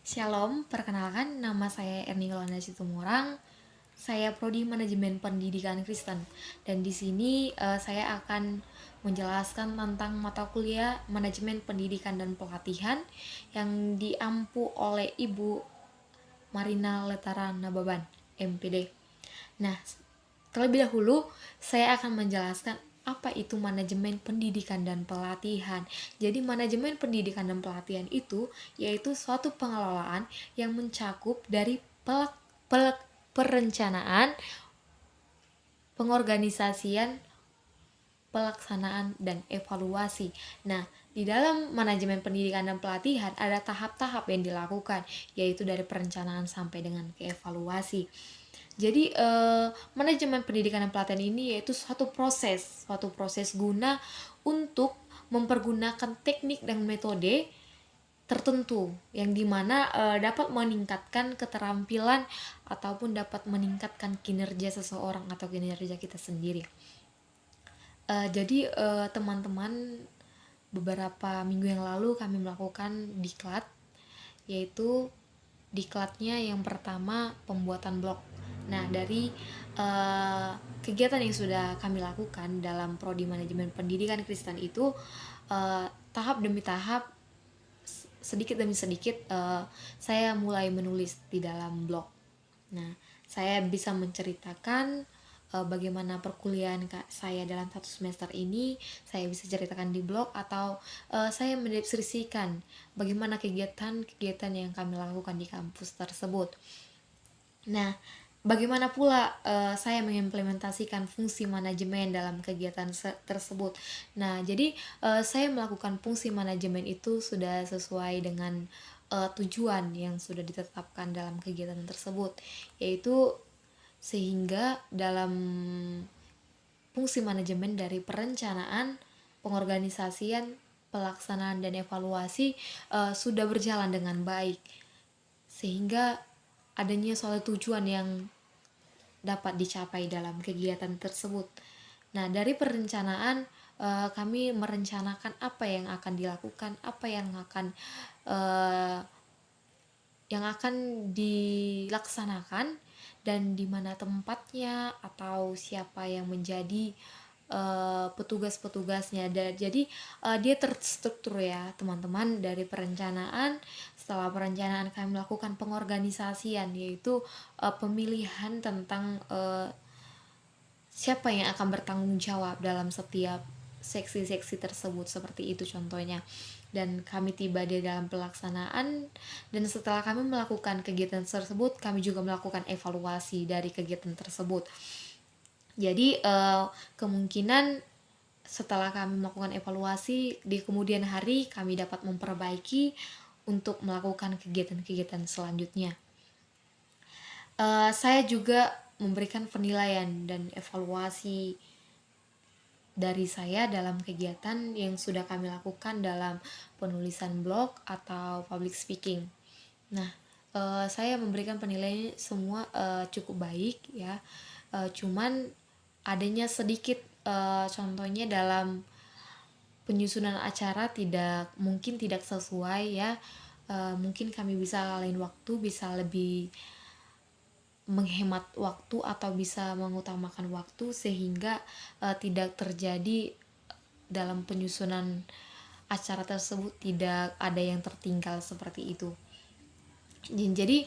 Shalom, perkenalkan nama saya Erni Yolanda Situmorang. Saya prodi Manajemen Pendidikan Kristen dan di sini saya akan menjelaskan tentang mata kuliah Manajemen Pendidikan dan Pelatihan yang diampu oleh Ibu Marina Letara Nababan, MPD. Nah, terlebih dahulu saya akan menjelaskan apa itu manajemen pendidikan dan pelatihan. Jadi manajemen pendidikan dan pelatihan itu yaitu suatu pengelolaan yang mencakup dari perencanaan, pengorganisasian, pelaksanaan, dan evaluasi. Nah, di dalam manajemen pendidikan dan pelatihan ada tahap-tahap yang dilakukan, yaitu dari perencanaan sampai dengan ke evaluasi. Jadi manajemen pendidikan dan pelatihan ini yaitu suatu proses guna untuk mempergunakan teknik dan metode tertentu yang dimana dapat meningkatkan keterampilan ataupun dapat meningkatkan kinerja seseorang atau kinerja kita sendiri. Jadi teman-teman, beberapa minggu yang lalu kami melakukan diklat, yaitu diklatnya yang pertama pembuatan blog. Nah, dari kegiatan yang sudah kami lakukan dalam prodi manajemen pendidikan Kristen itu tahap demi tahap, sedikit demi sedikit saya mulai menulis di dalam blog. Nah, saya bisa menceritakan bagaimana perkuliahan saya dalam 1 semester ini. Saya bisa ceritakan di blog atau saya mendeskripsikan bagaimana kegiatan-kegiatan yang kami lakukan di kampus tersebut. Nah, bagaimana pula saya mengimplementasikan fungsi manajemen dalam kegiatan tersebut. Nah, jadi saya melakukan fungsi manajemen itu sudah sesuai dengan tujuan yang sudah ditetapkan dalam kegiatan tersebut, yaitu sehingga dalam fungsi manajemen dari perencanaan, pengorganisasian, pelaksanaan, dan evaluasi sudah berjalan dengan baik, sehingga adanya suatu tujuan yang dapat dicapai dalam kegiatan tersebut. Nah, dari perencanaan kami merencanakan apa yang akan dilakukan, apa yang akan dilaksanakan, dan di mana tempatnya atau siapa yang menjadi petugas-petugasnya. Jadi dia terstruktur ya teman-teman. Dari perencanaan, setelah perencanaan kami melakukan pengorganisasian, yaitu pemilihan tentang siapa yang akan bertanggung jawab dalam setiap seksi-seksi tersebut, seperti itu contohnya. Dan kami tiba di dalam pelaksanaan, dan setelah kami melakukan kegiatan tersebut, kami juga melakukan evaluasi dari kegiatan tersebut. Jadi kemungkinan setelah kami melakukan evaluasi, di kemudian hari kami dapat memperbaiki untuk melakukan kegiatan-kegiatan selanjutnya. Saya juga memberikan penilaian dan evaluasi dari saya dalam kegiatan yang sudah kami lakukan dalam penulisan blog atau public speaking. Nah, saya memberikan penilaian semua cukup baik ya. Cuman adanya sedikit contohnya dalam penyusunan acara mungkin tidak sesuai ya. Mungkin kami bisa lain waktu bisa lebih menghemat waktu atau bisa mengutamakan waktu sehingga tidak terjadi dalam penyusunan acara tersebut tidak ada yang tertinggal seperti itu. Jadi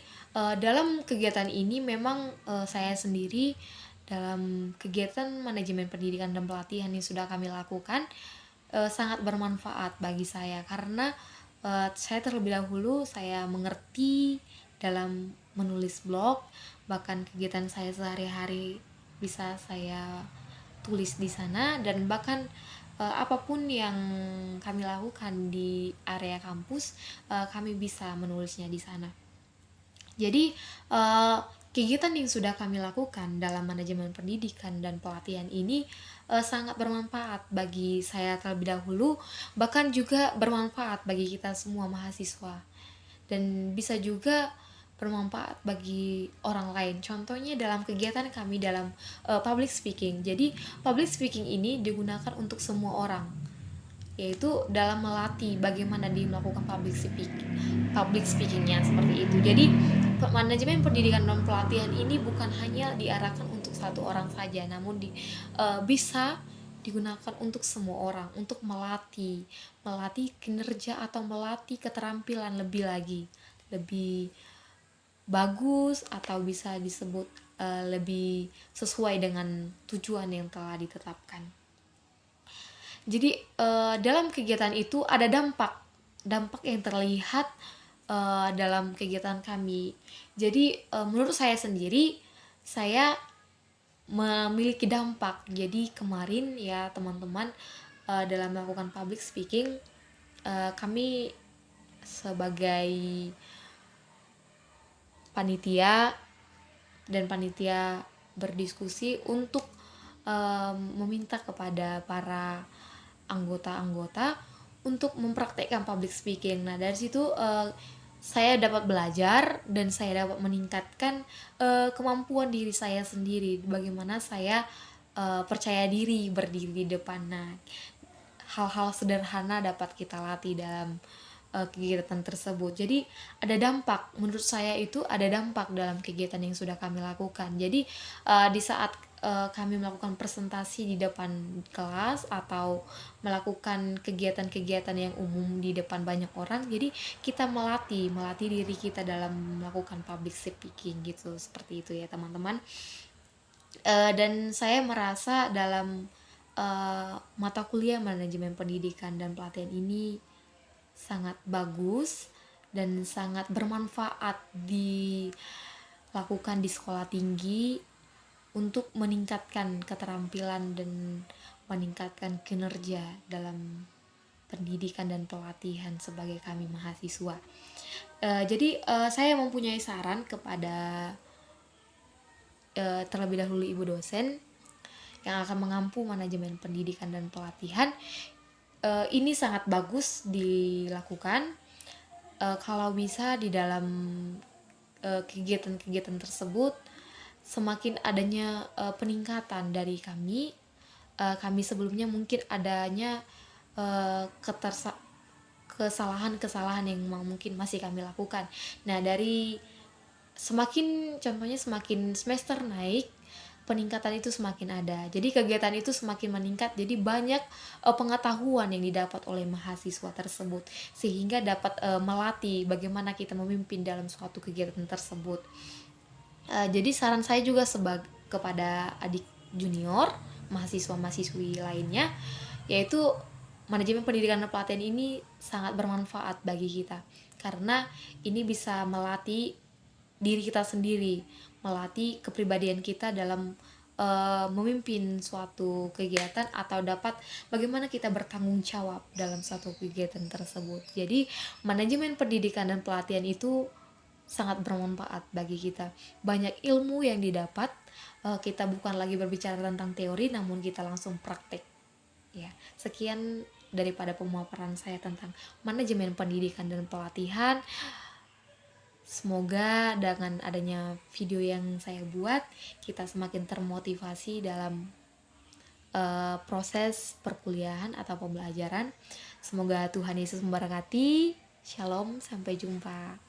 dalam kegiatan ini memang saya sendiri dalam kegiatan manajemen pendidikan dan pelatihan yang sudah kami lakukan sangat bermanfaat bagi saya, karena saya terlebih dahulu saya mengerti dalam menulis blog, bahkan kegiatan saya sehari-hari bisa saya tulis di sana, dan bahkan apapun yang kami lakukan di area kampus kami bisa menulisnya di sana. Jadi kegiatan yang sudah kami lakukan dalam manajemen pendidikan dan pelatihan ini sangat bermanfaat bagi saya terlebih dahulu, bahkan juga bermanfaat bagi kita semua mahasiswa, dan bisa juga bermanfaat bagi orang lain. Contohnya dalam kegiatan kami dalam public speaking. Jadi public speaking ini digunakan untuk semua orang. yaitu dalam melatih bagaimana dia melakukan public speakingnya seperti itu. Jadi manajemen pendidikan dan pelatihan ini bukan hanya diarahkan untuk satu orang saja, namun bisa digunakan untuk semua orang, untuk melatih kinerja atau melatih keterampilan lebih bagus, atau bisa disebut lebih sesuai dengan tujuan yang telah ditetapkan. Jadi dalam kegiatan itu ada dampak yang terlihat dalam kegiatan kami. Jadi menurut saya sendiri, saya memiliki dampak. Jadi kemarin ya teman-teman, dalam melakukan public speaking, kami sebagai panitia berdiskusi untuk meminta kepada para anggota-anggota untuk mempraktekkan public speaking. Nah, dari situ saya dapat belajar dan saya dapat meningkatkan kemampuan diri saya sendiri, bagaimana saya percaya diri berdiri di depan. Nah, hal-hal sederhana dapat kita latih dalam kegiatan tersebut. Jadi ada dampak, menurut saya itu ada dampak dalam kegiatan yang sudah kami lakukan. Jadi di saat kami melakukan presentasi di depan kelas atau melakukan kegiatan-kegiatan yang umum di depan banyak orang, jadi kita melatih diri kita dalam melakukan public speaking gitu, seperti itu ya teman-teman. Dan saya merasa dalam mata kuliah manajemen pendidikan dan pelatihan ini sangat bagus dan sangat bermanfaat dilakukan di sekolah tinggi untuk meningkatkan keterampilan dan meningkatkan kinerja dalam pendidikan dan pelatihan sebagai kami mahasiswa. Jadi saya mempunyai saran kepada terlebih dahulu ibu dosen yang akan mengampu manajemen pendidikan dan pelatihan. Ini sangat bagus dilakukan kalau bisa di dalam kegiatan-kegiatan tersebut semakin adanya peningkatan dari kami sebelumnya mungkin adanya kesalahan-kesalahan yang mungkin masih kami lakukan. Nah, dari semakin semester naik, peningkatan itu semakin ada. Jadi kegiatan itu semakin meningkat. Jadi banyak pengetahuan yang didapat oleh mahasiswa tersebut, sehingga dapat melatih bagaimana kita memimpin dalam suatu kegiatan tersebut. Jadi saran saya juga kepada adik junior, mahasiswa-mahasiswi lainnya, yaitu manajemen pendidikan dan pelatihan ini sangat bermanfaat bagi kita, karena ini bisa melatih diri kita sendiri, melatih kepribadian kita dalam memimpin suatu kegiatan, atau dapat bagaimana kita bertanggung jawab dalam suatu kegiatan tersebut. Jadi manajemen pendidikan dan pelatihan itu sangat bermanfaat bagi kita. Banyak ilmu yang didapat, kita bukan lagi berbicara tentang teori, namun kita langsung praktek. Ya, sekian daripada pemaparan saya tentang manajemen pendidikan dan pelatihan. Semoga dengan adanya video yang saya buat, kita semakin termotivasi dalam proses perkuliahan atau pembelajaran. Semoga Tuhan Yesus memberkati. Shalom, sampai jumpa.